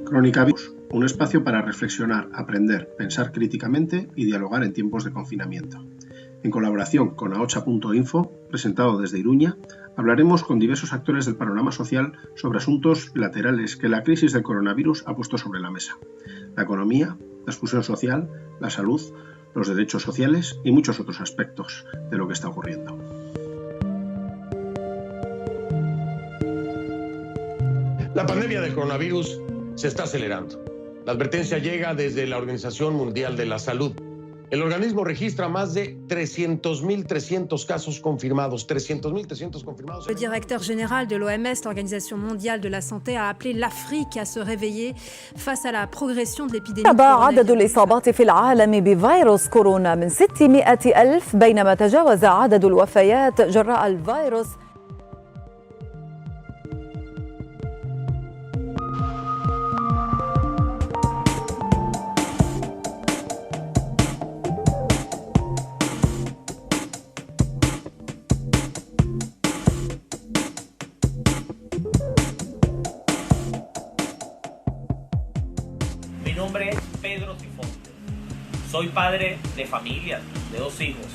Crónica Virus, un espacio para reflexionar, aprender, pensar críticamente y dialogar en tiempos de confinamiento. En colaboración con ahocha.info, presentado desde Iruña, hablaremos con diversos actores del panorama social sobre asuntos bilaterales que la crisis del coronavirus ha puesto sobre la mesa. La economía, la exclusión social, la salud, los derechos sociales y muchos otros aspectos de lo que está ocurriendo. La pandemia del coronavirus se está acelerando. La advertencia llega desde la Organización Mundial de la Salud. El organismo registra más de 300.300 casos confirmados. 300.300 confirmados. Le directeur général de l'OMS, l'Organisation mondiale de la santé, a appelé l'Afrique à se réveiller face à la progression de l'épidémie. عدد الإصابات في العالم بفيروس كورونا من 600,000 بينما تجاوز عدد الوفيات جراء الفيروس. Mi nombre es Pedro Cifonte. Soy padre de familia, de 2 hijos.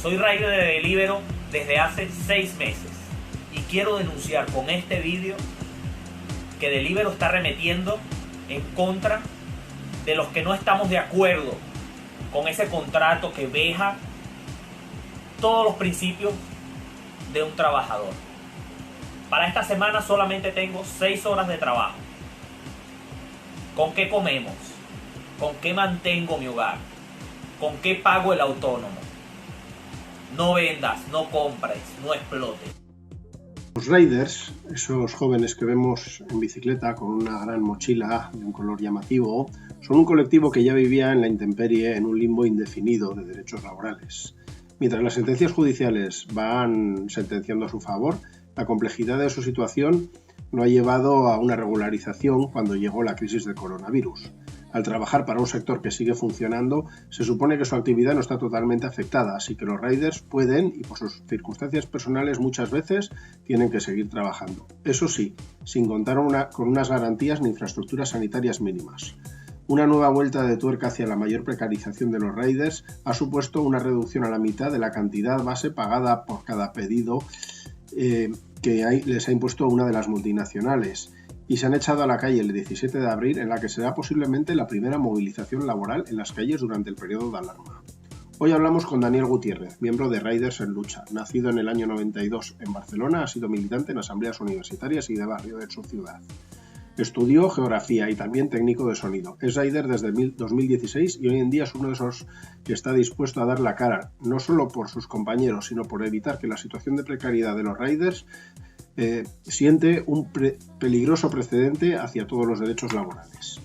Soy rider de Deliveroo desde hace 6 meses y quiero denunciar con este vídeo que Deliveroo está arremetiendo en contra de los que no estamos de acuerdo con ese contrato que veja todos los principios de un trabajador. Para esta semana solamente tengo 6 horas de trabajo. ¿Con qué comemos? ¿Con qué mantengo mi hogar? ¿Con qué pago el autónomo? No vendas, no compres, no explotes. Los riders, esos jóvenes que vemos en bicicleta con una gran mochila de un color llamativo, son un colectivo que ya vivía en la intemperie en un limbo indefinido de derechos laborales. Mientras las sentencias judiciales van sentenciando a su favor, la complejidad de su situación no ha llevado a una regularización cuando llegó la crisis del coronavirus. Al trabajar para un sector que sigue funcionando, se supone que su actividad no está totalmente afectada, así que los riders pueden, y por sus circunstancias personales muchas veces, tienen que seguir trabajando. Eso sí, sin contar con unas garantías ni infraestructuras sanitarias mínimas. Una nueva vuelta de tuerca hacia la mayor precarización de los riders ha supuesto una reducción a la mitad de la cantidad base pagada por cada pedido que les ha impuesto una de las multinacionales, y se han echado a la calle el 17 de abril, en la que será posiblemente la primera movilización laboral en las calles durante el periodo de alarma. Hoy hablamos con Daniel Gutiérrez, miembro de Riders en Lucha. Nacido en el año 92 en Barcelona, ha sido militante en asambleas universitarias y de barrio de su ciudad. Estudió geografía y también técnico de sonido. Es rider desde 2016 y hoy en día es uno de esos que está dispuesto a dar la cara, no solo por sus compañeros, sino por evitar que la situación de precariedad de los riders siente un peligroso precedente hacia todos los derechos laborales.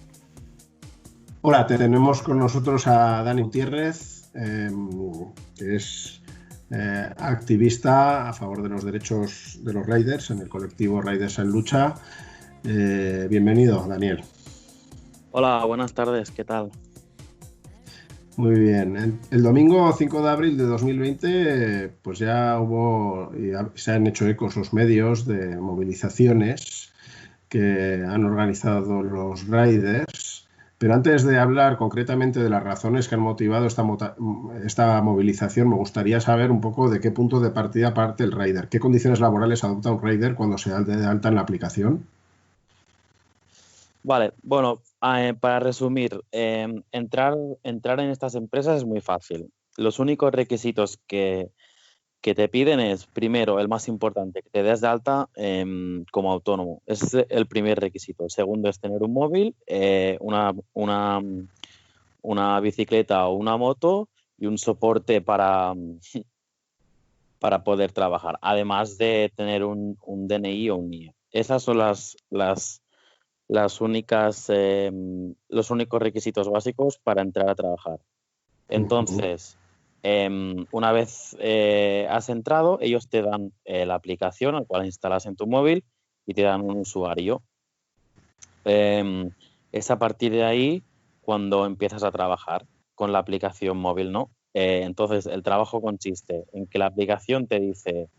Hola, tenemos con nosotros a Dani Gutiérrez, que es activista a favor de los derechos de los riders en el colectivo Riders en Lucha. Bienvenido, Daniel. Hola, buenas tardes, ¿qué tal? Muy bien. El domingo 5 de abril de 2020 pues ya se han hecho ecos los medios de movilizaciones que han organizado los riders, pero antes de hablar concretamente de las razones que han motivado esta movilización, me gustaría saber un poco de qué punto de partida parte el rider. ¿Qué condiciones laborales adopta un rider cuando se da de alta en la aplicación? Vale, bueno, para resumir, entrar en estas empresas es muy fácil. Los únicos requisitos que te piden es, primero, el más importante, que te des de alta como autónomo. Ese es el primer requisito. El segundo es tener un móvil, una bicicleta o una moto y un soporte para poder trabajar, además de tener un DNI o un NIE. Esas son los únicos requisitos básicos para entrar a trabajar. Entonces, una vez has entrado, ellos te dan la aplicación al cual instalas en tu móvil y te dan un usuario. Es a partir de ahí cuando empiezas a trabajar con la aplicación móvil, ¿no? Entonces, el trabajo consiste en que la aplicación te dice: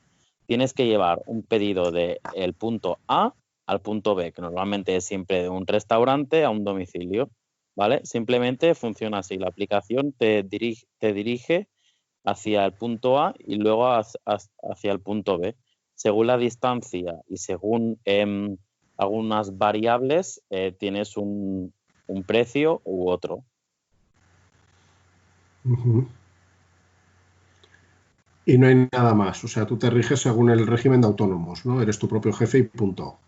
tienes que llevar un pedido del punto A al punto B, que normalmente es siempre de un restaurante a un domicilio, ¿vale? Simplemente funciona así. La aplicación te dirige hacia el punto A y luego hacia el punto B. Según la distancia y según algunas variables, tienes un precio u otro. Uh-huh. Y no hay nada más. O sea, tú te riges según el régimen de autónomos, ¿no? Eres tu propio jefe y punto.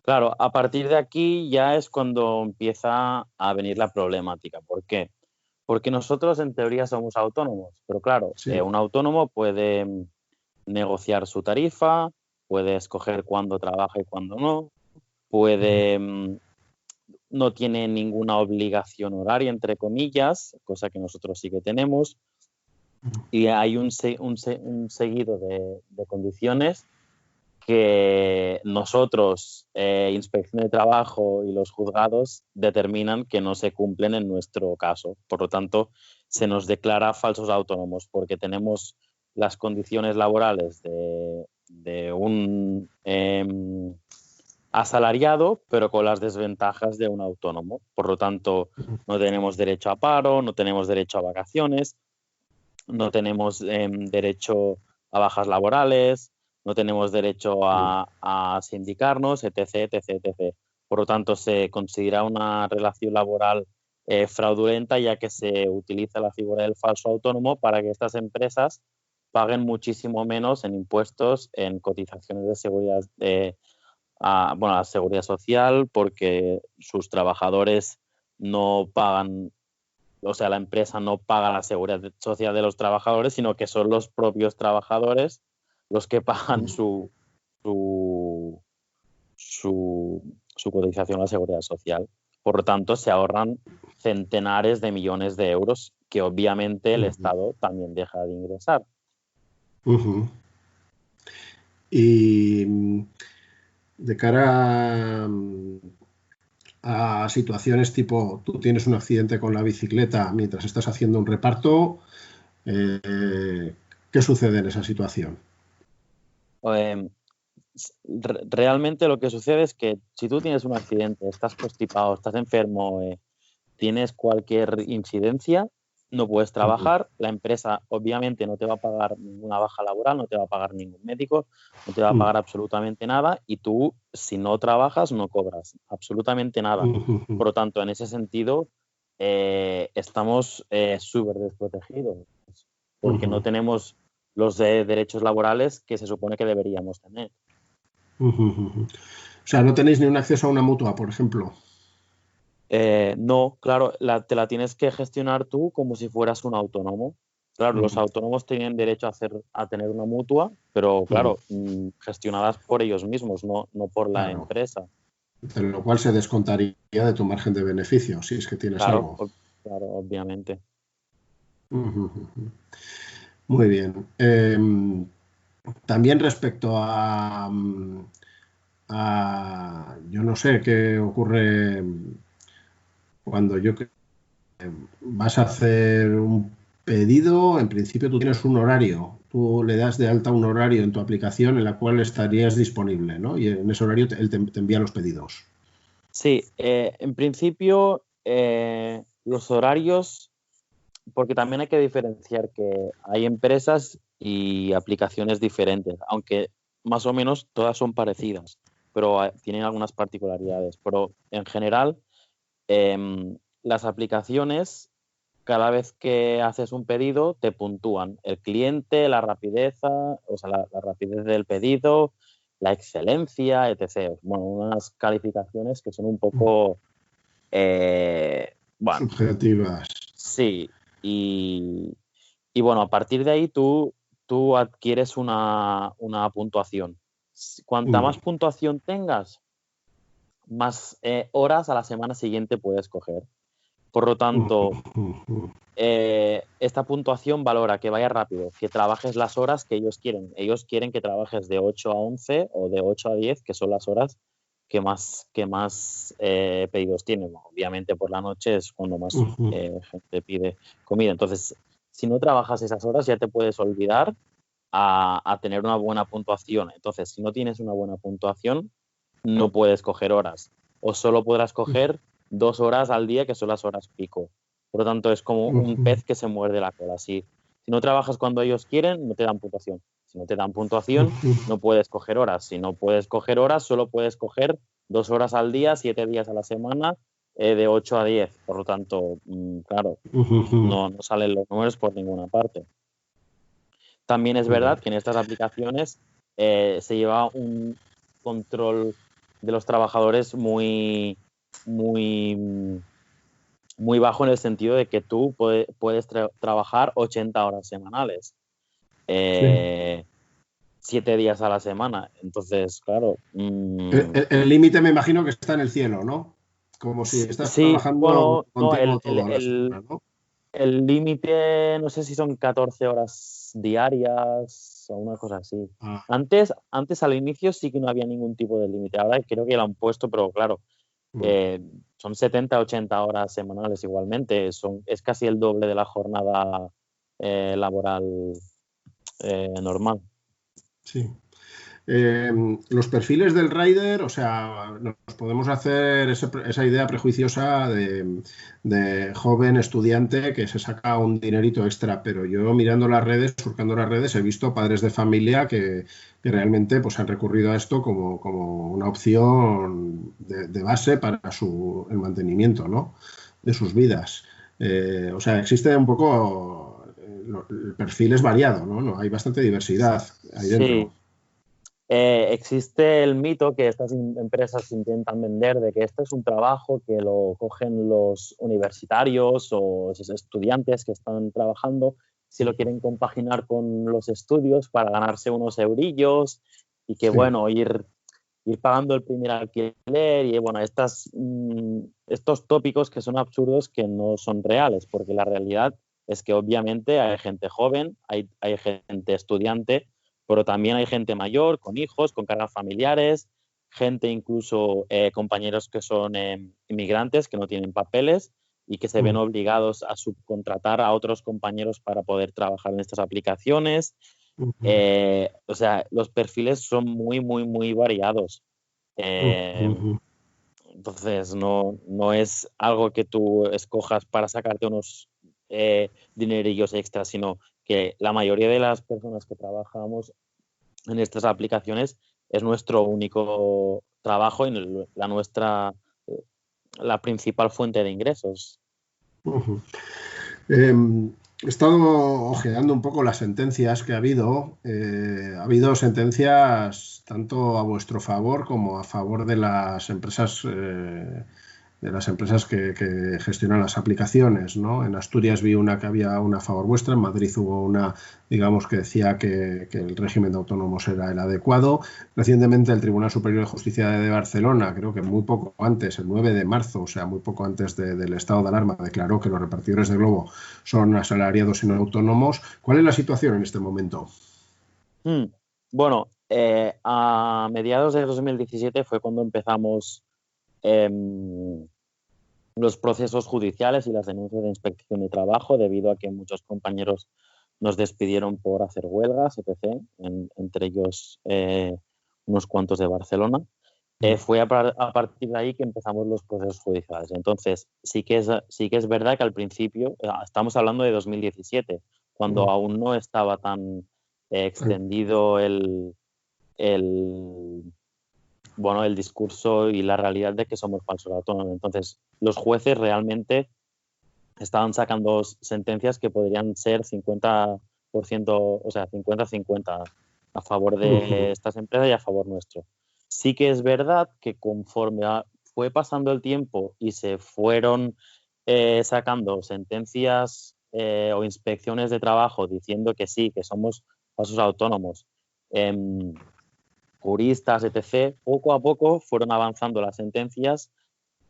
Claro, a partir de aquí ya es cuando empieza a venir la problemática. ¿Por qué? Porque nosotros en teoría somos autónomos, pero claro, Sí. un autónomo puede negociar su tarifa, puede escoger cuándo trabaja y cuándo no, puede no tiene ninguna obligación horaria, entre comillas, cosa que nosotros sí que tenemos, y hay un seguido de condiciones que nosotros, Inspección de Trabajo y los juzgados, determinan que no se cumplen en nuestro caso. Por lo tanto, se nos declara falsos autónomos porque tenemos las condiciones laborales de un asalariado, pero con las desventajas de un autónomo. Por lo tanto, no tenemos derecho a paro, no tenemos derecho a vacaciones, no tenemos derecho a bajas laborales, no tenemos derecho a sindicarnos, etc, etc, etc. Por lo tanto, se considera una relación laboral fraudulenta, ya que se utiliza la figura del falso autónomo para que estas empresas paguen muchísimo menos en impuestos, en cotizaciones de seguridad, la seguridad social, porque sus trabajadores no pagan, o sea, la empresa no paga la seguridad social de los trabajadores, sino que son los propios trabajadores los que pagan su cotización a la seguridad social. Por lo tanto, se ahorran centenares de millones de euros que obviamente el Estado también deja de ingresar. Uh-huh. Y de cara a situaciones tipo, tú tienes un accidente con la bicicleta mientras estás haciendo un reparto, ¿qué sucede en esa situación? Realmente lo que sucede es que si tú tienes un accidente, estás constipado, estás enfermo, tienes cualquier incidencia, no puedes trabajar, la empresa obviamente no te va a pagar ninguna baja laboral, no te va a pagar ningún médico, no te va a pagar absolutamente nada, y tú, si no trabajas, no cobras absolutamente nada. Por lo tanto, en ese sentido, estamos súper desprotegidos, porque no tenemos los derechos laborales que se supone que deberíamos tener. O sea, no tenéis ni un acceso a una mutua, por ejemplo. No, claro, te la tienes que gestionar tú como si fueras un autónomo. Claro, los autónomos tienen derecho a tener una mutua, pero claro, gestionadas por ellos mismos, no por la empresa. De lo cual se descontaría de tu margen de beneficio, si es que tienes algo. Claro, obviamente. Muy bien. También respecto a yo no sé qué ocurre cuando vas a hacer un pedido. En principio tú tienes un horario, tú le das de alta un horario en tu aplicación en la cual estarías disponible, ¿no? Y en ese horario él te envía los pedidos. Sí, en principio los horarios, porque también hay que diferenciar que hay empresas y aplicaciones diferentes, aunque más o menos todas son parecidas, pero tienen algunas particularidades. Pero en general, las aplicaciones, cada vez que haces un pedido, te puntúan el cliente, la rapidez, o sea, la rapidez del pedido, la excelencia, etc. Bueno, unas calificaciones que son un poco subjetivas. Sí, y bueno, a partir de ahí tú adquieres una puntuación. Cuanta más puntuación tengas, más horas a la semana siguiente puedes coger. Por lo tanto, esta puntuación valora que vaya rápido, que trabajes las horas que ellos quieren. Ellos quieren que trabajes de 8 a 11 o de 8 a 10, que son las horas que más pedidos tienen. Obviamente por la noche es cuando más gente pide comida. Entonces, si no trabajas esas horas ya te puedes olvidar a tener una buena puntuación. Entonces, si no tienes una buena puntuación, no puedes coger horas, o solo podrás coger 2 horas al día, que son las horas pico. Por lo tanto, es como un pez que se muerde la cola. Si no trabajas cuando ellos quieren, no te dan puntuación. Si no te dan puntuación, no puedes coger horas. Si no puedes coger horas, solo puedes coger 2 horas al día, 7 días a la semana, de 8 a 10. Por lo tanto, claro, no salen los números por ninguna parte. También es verdad que en estas aplicaciones se lleva un control de los trabajadores muy bajo, en el sentido de que tú puedes trabajar 80 horas semanales, 7 días a la semana. Entonces, claro... El límite me imagino que está en el cielo, ¿no? Como si estás trabajando continuo todas las semanas, ¿no? El límite, no sé si son 14 horas diarias o una cosa así. Antes al inicio sí que no había ningún tipo de límite. Ahora creo que lo han puesto, pero claro, son 70, 80 horas semanales igualmente. Es casi el doble de la jornada laboral normal. Sí. Los perfiles del rider, o sea, nos podemos hacer esa idea prejuiciosa de joven estudiante que se saca un dinerito extra, pero yo mirando las redes, surcando las redes, he visto padres de familia que realmente pues, han recurrido a esto como una opción de base para el mantenimiento, ¿no?, de sus vidas. O sea, existe un poco, el perfil es variado, ¿no? Hay bastante diversidad ahí dentro. Sí. Existe el mito que estas empresas intentan vender de que este es un trabajo que lo cogen los universitarios o esos estudiantes que están trabajando si lo quieren compaginar con los estudios para ganarse unos eurillos y que, bueno, ir pagando el primer alquiler y, bueno, estos tópicos que son absurdos, que no son reales, porque la realidad es que obviamente hay gente joven, hay gente estudiante, pero también hay gente mayor, con hijos, con cargas familiares, gente incluso compañeros que son inmigrantes, que no tienen papeles y que se ven obligados a subcontratar a otros compañeros para poder trabajar en estas aplicaciones. O sea, los perfiles son muy, muy, muy variados. Entonces, no es algo que tú escojas para sacarte unos dinerillos extras, sino que la mayoría de las personas que trabajamos en estas aplicaciones es nuestro único trabajo y la principal fuente de ingresos. He estado ojeando un poco las sentencias que ha habido. Ha habido sentencias tanto a vuestro favor como a favor de las empresas que gestionan las aplicaciones, ¿no? En Asturias vi una que había una a favor vuestra, en Madrid hubo una, digamos, que decía que el régimen de autónomos era el adecuado. Recientemente el Tribunal Superior de Justicia de Barcelona, creo que muy poco antes, el 9 de marzo, o sea, muy poco antes del estado de alarma, declaró que los repartidores de globo son asalariados y no autónomos. ¿Cuál es la situación en este momento? Bueno, a mediados de 2017 fue cuando empezamos los procesos judiciales y las denuncias de inspección de trabajo, debido a que muchos compañeros nos despidieron por hacer huelgas, etc., entre ellos unos cuantos de Barcelona. Fue a partir de ahí que empezamos los procesos judiciales. Entonces, sí que es verdad que al principio, estamos hablando de 2017, cuando aún no estaba tan extendido el discurso y la realidad de que somos falsos autónomos. Entonces, los jueces realmente estaban sacando sentencias que podrían ser 50%, o sea, 50-50 a favor de estas empresas y a favor nuestro. Sí que es verdad que conforme fue pasando el tiempo y se fueron sacando sentencias o inspecciones de trabajo diciendo que sí, que somos falsos autónomos, juristas, etc., poco a poco fueron avanzando las sentencias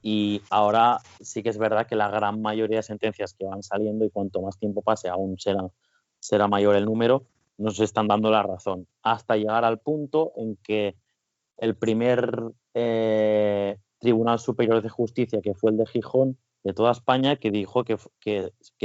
y ahora sí que es verdad que la gran mayoría de sentencias que van saliendo, y cuanto más tiempo pase aún será mayor el número, nos están dando la razón, hasta llegar al punto en que el primer Tribunal Superior de Justicia, que fue el de Gijón, de toda España, que dijo que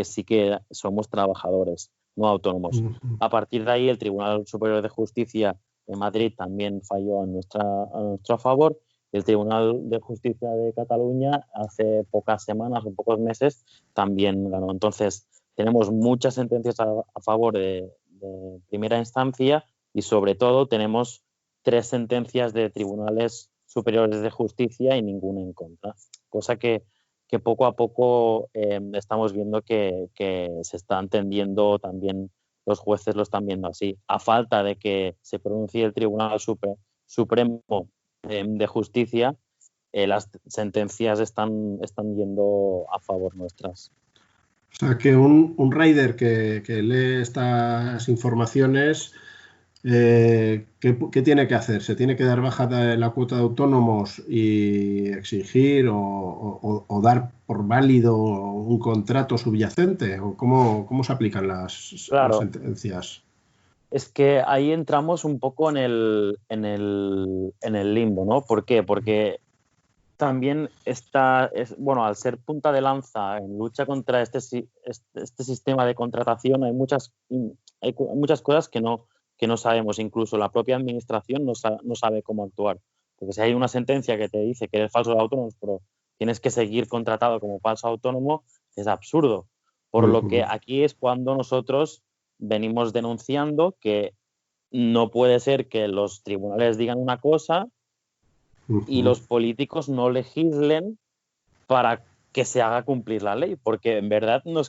sí que somos trabajadores, no autónomos. A partir de ahí, el Tribunal Superior de Justicia de Madrid también falló a nuestro favor, El Tribunal de Justicia de Cataluña hace pocas semanas o pocos meses también ganó. Entonces, tenemos muchas sentencias a favor de primera instancia y, sobre todo, tenemos 3 sentencias de tribunales superiores de justicia y ninguna en contra. Cosa que poco a poco estamos viendo que se está entendiendo, también los jueces lo están viendo así. A falta de que se pronuncie el Tribunal Supremo de Justicia, las sentencias están yendo a favor nuestras. O sea, que un rider que lee estas informaciones, ¿qué tiene que hacer? ¿Se tiene que dar baja de la cuota de autónomos y exigir o dar por válido un contrato subyacente? ¿O cómo se aplican las sentencias? Es que ahí entramos un poco en el limbo, ¿no? ¿Por qué? Porque también al ser punta de lanza en lucha contra este sistema de contratación, hay muchas cosas que no sabemos. Incluso la propia administración no sabe cómo actuar. Porque si hay una sentencia que te dice que eres falso autónomo, pero tienes que seguir contratado como falso autónomo, es absurdo. Por lo que aquí es cuando nosotros venimos denunciando que no puede ser que los tribunales digan una cosa y los políticos no legislen para que se haga cumplir la ley, porque en verdad no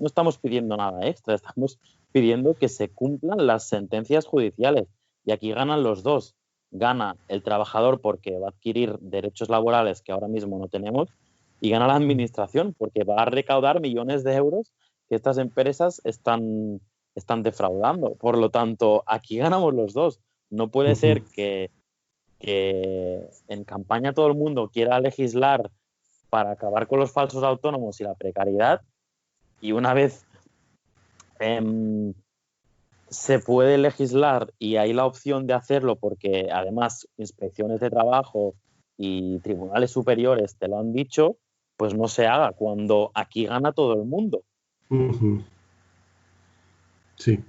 estamos pidiendo nada extra, estamos pidiendo que se cumplan las sentencias judiciales, y aquí ganan los dos. Gana el trabajador porque va a adquirir derechos laborales que ahora mismo no tenemos, y gana la administración porque va a recaudar millones de euros que estas empresas están defraudando. Por lo tanto, aquí ganamos los dos. No puede ser que en campaña todo el mundo quiera legislar para acabar con los falsos autónomos y la precariedad, y una vez se puede legislar y hay la opción de hacerlo, porque además inspecciones de trabajo y tribunales superiores te lo han dicho, pues no se haga, cuando aquí gana todo el mundo. Sí.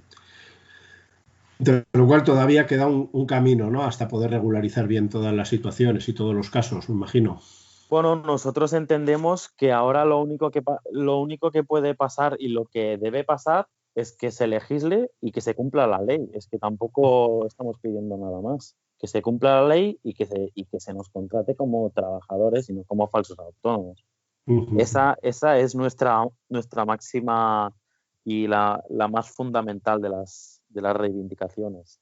De lo cual todavía queda un camino, ¿no? Hasta poder regularizar bien todas las situaciones y todos los casos, me imagino. Bueno, nosotros entendemos que ahora lo único que puede pasar y lo que debe pasar es que se legisle y que se cumpla la ley. Es que tampoco estamos pidiendo nada más. Que se cumpla la ley y que se nos contrate como trabajadores y no como falsos autónomos. Esa es nuestra máxima y la más fundamental de las reivindicaciones.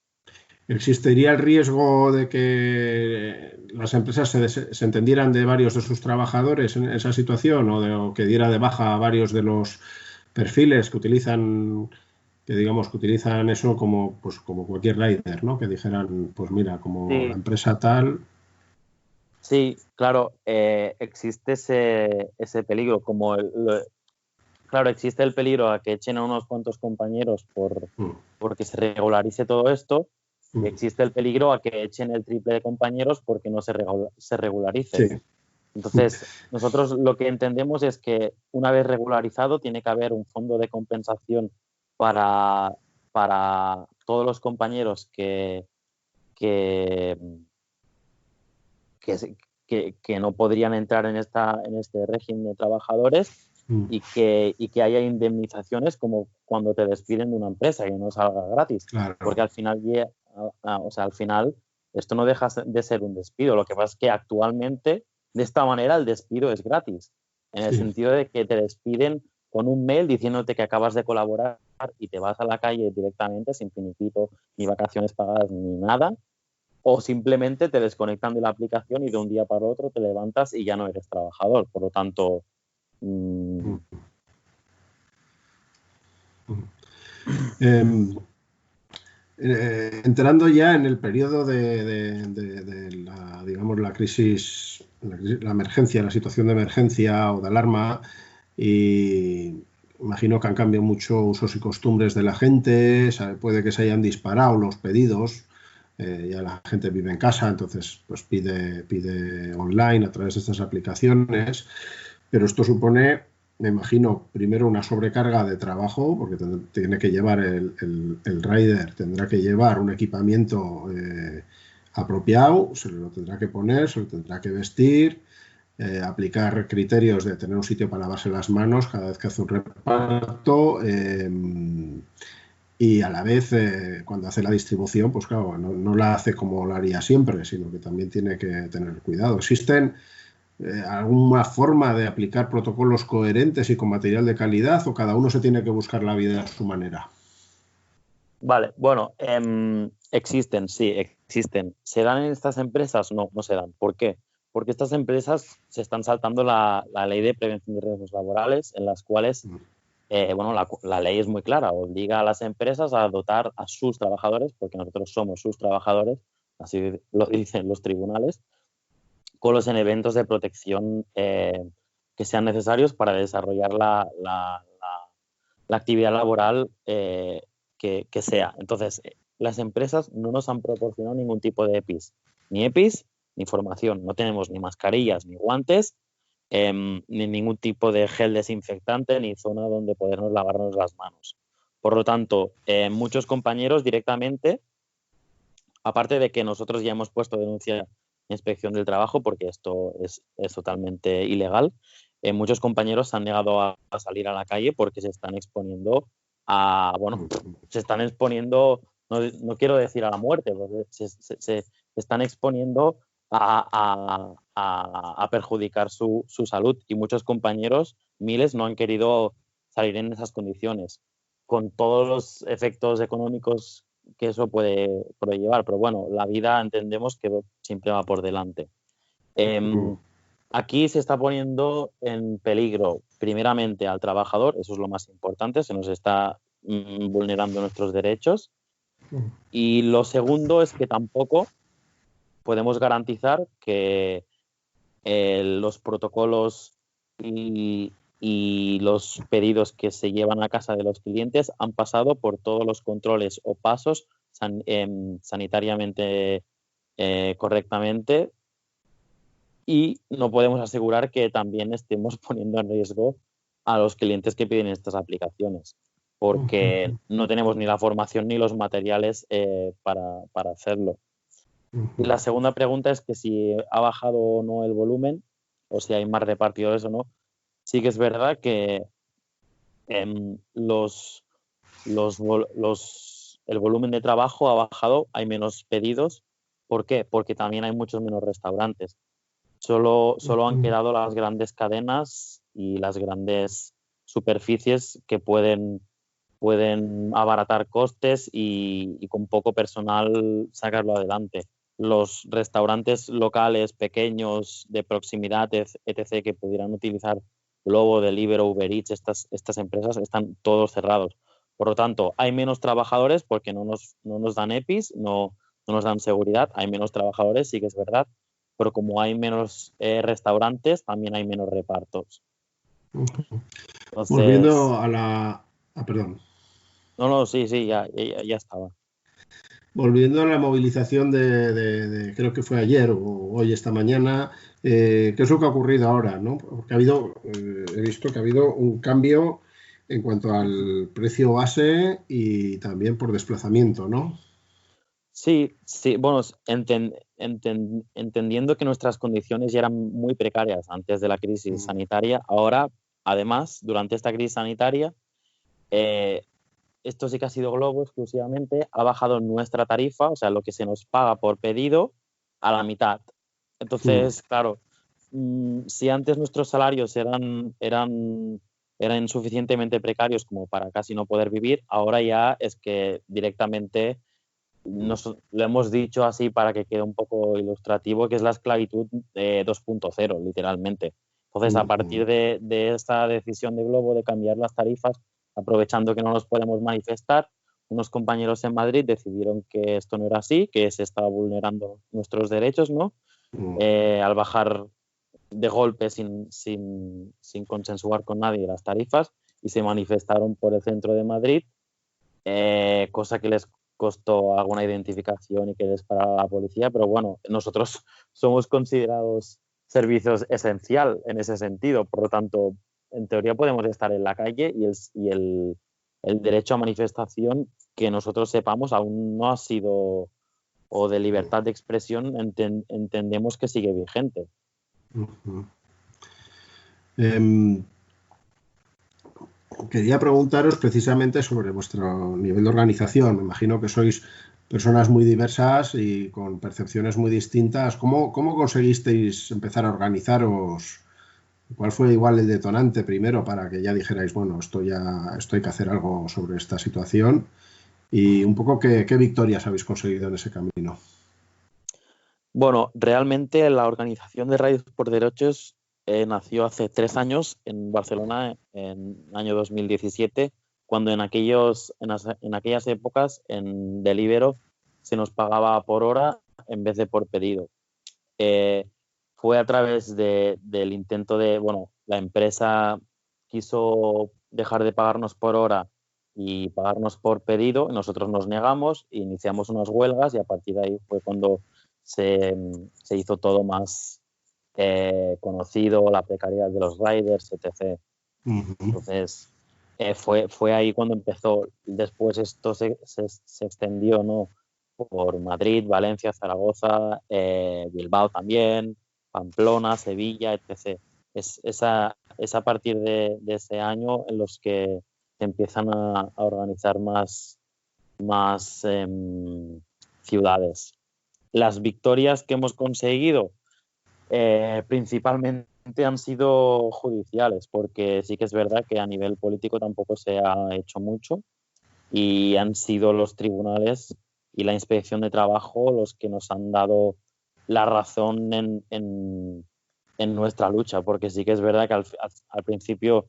¿Existiría el riesgo de que las empresas se entendieran de varios de sus trabajadores en esa situación, o que diera de baja a varios de los perfiles que utilizan eso como cualquier rider, ¿no? Que dijeran, pues mira, como sí, la empresa tal. Sí, claro, existe ese peligro, claro, existe el peligro a que echen a unos cuantos compañeros porque se regularice todo esto, y existe el peligro a que echen el triple de compañeros porque no se regularice. Sí. Entonces, nosotros lo que entendemos es que una vez regularizado tiene que haber un fondo de compensación para todos los compañeros que no podrían entrar en este régimen de trabajadores, y que haya indemnizaciones como cuando te despiden de una empresa, que no salga gratis. Claro. Porque al final esto no deja de ser un despido. Lo que pasa es que actualmente, de esta manera, el despido es gratis, en el sentido de que te despiden con un mail diciéndote que acabas de colaborar y te vas a la calle directamente sin finiquito, ni vacaciones pagadas, ni nada, o simplemente te desconectan de la aplicación y de un día para otro te levantas y ya no eres trabajador. Por lo tanto, entrando ya en el periodo de la crisis, la emergencia, la situación de emergencia o de alarma, y imagino que han cambiado mucho usos y costumbres de la gente, puede que se hayan disparado los pedidos, ya la gente vive en casa, entonces pues pide online a través de estas aplicaciones, pero esto supone, me imagino, primero una sobrecarga de trabajo, porque tiene que llevar el rider, tendrá que llevar un equipamiento apropiado, se lo tendrá que poner, se lo tendrá que vestir, aplicar criterios de tener un sitio para lavarse las manos cada vez que hace un reparto, y a la vez cuando hace la distribución, pues claro, no la hace como la haría siempre, sino que también tiene que tener cuidado. ¿Existen alguna forma de aplicar protocolos coherentes y con material de calidad, o cada uno se tiene que buscar la vida a su manera? Vale, bueno, existen, sí, existen. ¿Se dan en estas empresas? No, no se dan. ¿Por qué? Porque estas empresas se están saltando la ley de prevención de riesgos laborales, en las cuales, bueno, la ley es muy clara, obliga a las empresas a dotar a sus trabajadores, porque nosotros somos sus trabajadores, así lo dicen los tribunales, con los elementos de protección que sean necesarios para desarrollar la actividad laboral que sea. Entonces, las empresas no nos han proporcionado ningún tipo de EPIs, ni formación. No tenemos ni mascarillas, ni guantes, ni ningún tipo de gel desinfectante, ni zona donde podernos lavarnos las manos. Por lo tanto, muchos compañeros directamente, aparte de que nosotros ya hemos puesto denuncia en Inspección del Trabajo, porque esto es totalmente ilegal, muchos compañeros se han negado a salir a la calle porque se están exponiendo no quiero decir a la muerte, porque se están exponiendo a perjudicar su salud, y muchos compañeros, miles, no han querido salir en esas condiciones, con todos los efectos económicos que eso puede llevar. Pero bueno, la vida entendemos que siempre va por delante. Aquí se está poniendo en peligro primeramente al trabajador, eso es lo más importante, se nos está vulnerando nuestros derechos. Y lo segundo es que tampoco podemos garantizar que los protocolos y los pedidos que se llevan a casa de los clientes han pasado por todos los controles o pasos sanitariamente correctamente, y no podemos asegurar que también estemos poniendo en riesgo a los clientes que piden estas aplicaciones, porque no tenemos ni la formación ni los materiales para hacerlo. Y la segunda pregunta es que si ha bajado o no el volumen, o si hay más repartidores o no. Sí que es verdad que el volumen de trabajo ha bajado, hay menos pedidos. ¿Por qué? Porque también hay muchos menos restaurantes. Solo han quedado las grandes cadenas y las grandes superficies que pueden abaratar costes y con poco personal sacarlo adelante. Los restaurantes locales, pequeños, de proximidad, etc., que pudieran utilizar Glovo, Deliveroo, Uber Eats, estas empresas, están todos cerrados. Por lo tanto, hay menos trabajadores porque no nos dan EPIs, no nos dan seguridad. Hay menos trabajadores, sí que es verdad, pero como hay menos restaurantes, también hay menos repartos. Entonces, volviendo a la... perdón. No, sí, ya estaba. Volviendo a la movilización de creo que fue ayer o hoy, esta mañana, ¿qué es lo que ha ocurrido ahora, ¿no? Porque he visto que ha habido un cambio en cuanto al precio base y también por desplazamiento, ¿no? Sí, bueno, entendiendo que nuestras condiciones ya eran muy precarias antes de la crisis sanitaria, ahora, además, durante esta crisis sanitaria, esto sí que ha sido Glovo exclusivamente, ha bajado nuestra tarifa, o sea, lo que se nos paga por pedido, a la mitad. Entonces, claro, si antes nuestros salarios eran suficientemente precarios como para casi no poder vivir, ahora ya es que directamente lo hemos dicho así para que quede un poco ilustrativo, que es la esclavitud 2.0, literalmente. Entonces, a partir de esta decisión de Glovo de cambiar las tarifas, aprovechando que no nos podemos manifestar, unos compañeros en Madrid decidieron que esto no era así, que se estaba vulnerando nuestros derechos, ¿no? Al bajar de golpe sin consensuar con nadie las tarifas, y se manifestaron por el centro de Madrid, cosa que les costó alguna identificación y que les parara la policía, pero bueno, nosotros somos considerados servicios esencial en ese sentido, por lo tanto, en teoría podemos estar en la calle, y el derecho a manifestación, que nosotros sepamos, aún no ha sido o de libertad de expresión entendemos que sigue vigente. Quería preguntaros precisamente sobre vuestro nivel de organización. Me imagino que sois personas muy diversas y con percepciones muy distintas. ¿Cómo conseguisteis empezar a organizaros? ¿Cuál fue igual el detonante primero para que ya dijerais, bueno, esto hay que hacer algo sobre esta situación? Y un poco qué victorias habéis conseguido en ese camino. Bueno, realmente la organización de Riders por Derechos nació hace 3 años en Barcelona, en el año 2017, cuando en aquellas épocas en Deliveroo se nos pagaba por hora en vez de por pedido. Fue a través del intento la empresa quiso dejar de pagarnos por hora y pagarnos por pedido, y nosotros nos negamos e iniciamos unas huelgas, y a partir de ahí fue cuando se hizo todo más conocido, la precariedad de los riders, etc. Entonces fue ahí cuando empezó. Después esto se extendió, ¿no?, por Madrid, Valencia, Zaragoza, Bilbao también, Pamplona, Sevilla, etc. Es a partir de ese año en los que se empiezan a organizar más ciudades. Las victorias que hemos conseguido principalmente han sido judiciales, porque sí que es verdad que a nivel político tampoco se ha hecho mucho, y han sido los tribunales y la Inspección de Trabajo los que nos han dado la razón en nuestra lucha, porque sí que es verdad que al principio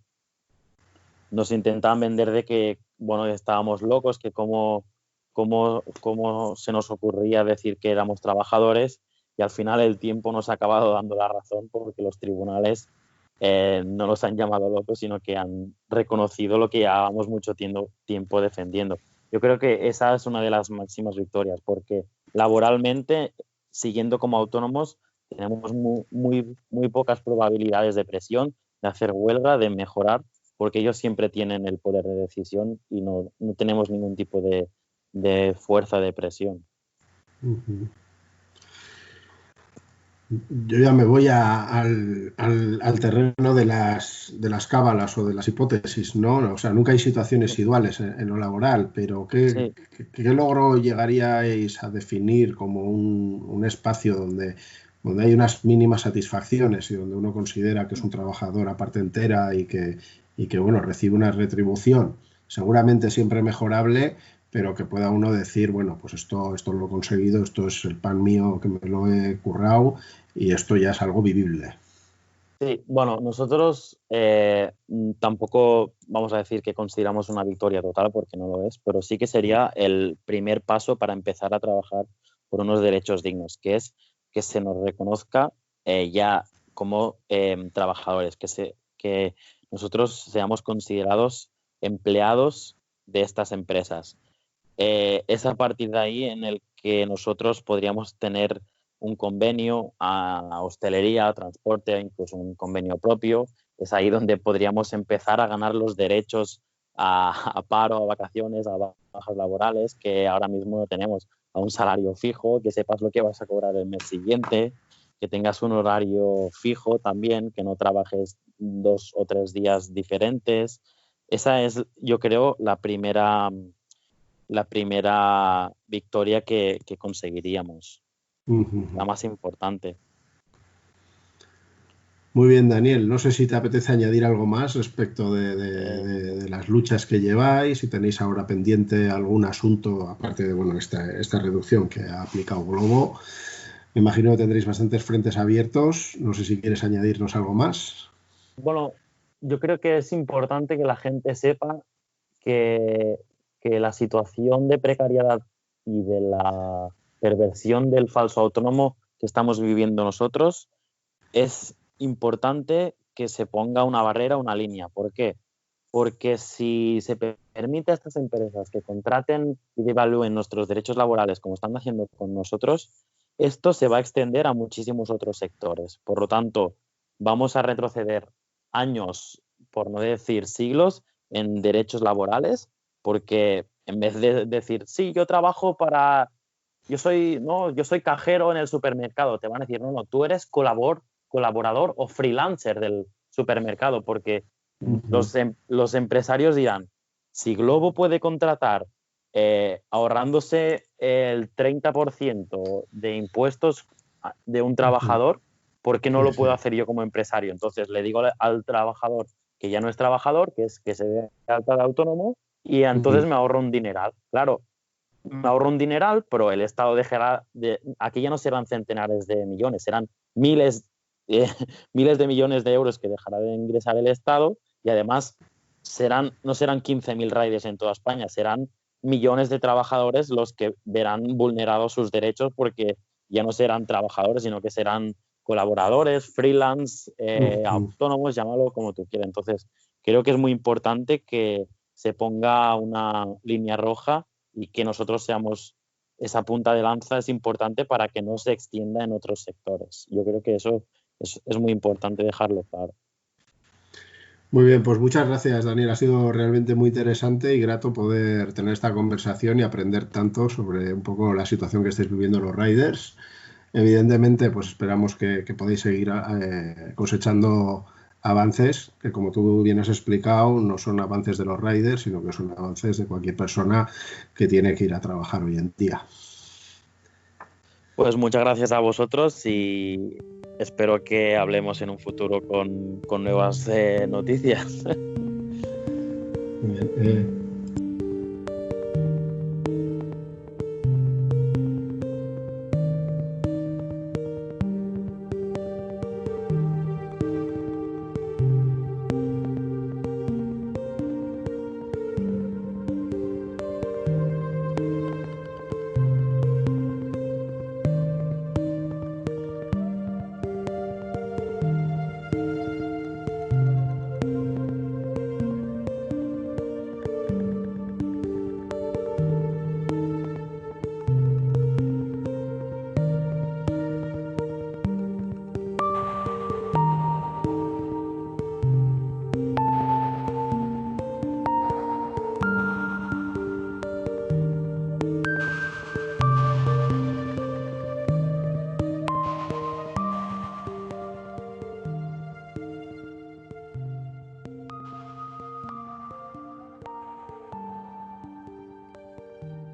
nos intentaban vender de que, bueno, estábamos locos, que cómo se nos ocurría decir que éramos trabajadores, y al final el tiempo nos ha acabado dando la razón, porque los tribunales no los han llamado locos, sino que han reconocido lo que llevábamos mucho tiempo defendiendo. Yo creo que esa es una de las máximas victorias, porque laboralmente, siguiendo como autónomos, tenemos muy pocas probabilidades de presión, de hacer huelga, de mejorar, porque ellos siempre tienen el poder de decisión y no tenemos ningún tipo de fuerza de presión. Yo ya me voy al terreno de las cábalas o de las hipótesis, ¿no? O sea, nunca hay situaciones iguales en lo laboral, pero ¿qué logro llegaríais a definir como un espacio donde hay unas mínimas satisfacciones y donde uno considera que es un trabajador a parte entera y que bueno, recibe una retribución seguramente siempre mejorable, pero que pueda uno decir, bueno, pues esto lo he conseguido, esto es el pan mío que me lo he currado y esto ya es algo vivible? Sí, bueno, nosotros tampoco vamos a decir que consideramos una victoria total, porque no lo es, pero sí que sería el primer paso para empezar a trabajar por unos derechos dignos, que es que se nos reconozca ya como trabajadores, que nosotros seamos considerados empleados de estas empresas. Es a partir de ahí en el que nosotros podríamos tener un convenio a hostelería, a transporte, incluso un convenio propio. Es ahí donde podríamos empezar a ganar los derechos a paro, a vacaciones, a bajas laborales, que ahora mismo no tenemos, a un salario fijo, que sepas lo que vas a cobrar el mes siguiente, que tengas un horario fijo también, que no trabajes 2 o 3 días diferentes. Esa es, yo creo, la primera victoria que conseguiríamos. La más importante. Muy bien, Daniel. No sé si te apetece añadir algo más respecto de las luchas que lleváis, si tenéis ahora pendiente algún asunto, aparte de bueno, esta reducción que ha aplicado Glovo. Me imagino que tendréis bastantes frentes abiertos. No sé si quieres añadirnos algo más. Bueno, yo creo que es importante que la gente sepa que la situación de precariedad y de la perversión del falso autónomo que estamos viviendo nosotros, es importante que se ponga una barrera, una línea. ¿Por qué? Porque si se permite a estas empresas que contraten y devalúen nuestros derechos laborales como están haciendo con nosotros, esto se va a extender a muchísimos otros sectores. Por lo tanto, vamos a retroceder años, por no decir siglos, en derechos laborales, porque en vez de decir, sí, yo trabajo para yo soy cajero en el supermercado. Te van a decir, no, tú eres colaborador o freelancer del supermercado, porque los empresarios dirán, si Glovo puede contratar ahorrándose el 30% de impuestos de un trabajador, ¿por qué no lo puedo hacer yo como empresario? Entonces le digo al trabajador que ya no es trabajador, que se dé alta de autónomo, y entonces me ahorro un dineral. Claro, me ahorro un dineral, pero el Estado dejará aquí ya no serán centenares de millones, serán miles de millones de euros que dejará de ingresar el Estado, y además no serán 15.000 riders en toda España, serán millones de trabajadores los que verán vulnerados sus derechos, porque ya no serán trabajadores, sino que serán colaboradores, freelance, autónomos, llámalo como tú quieras. Entonces, creo que es muy importante que se ponga una línea roja y que nosotros seamos esa punta de lanza. Es importante para que no se extienda en otros sectores. Yo creo que eso es muy importante dejarlo claro. Muy bien, pues muchas gracias, Daniel. Ha sido realmente muy interesante y grato poder tener esta conversación y aprender tanto sobre un poco la situación que estáis viviendo los riders. Evidentemente, pues esperamos que podáis seguir cosechando avances que, como tú bien has explicado, no son avances de los riders, sino que son avances de cualquier persona que tiene que ir a trabajar hoy en día. Pues muchas gracias a vosotros y espero que hablemos en un futuro con nuevas noticias. Muy bien.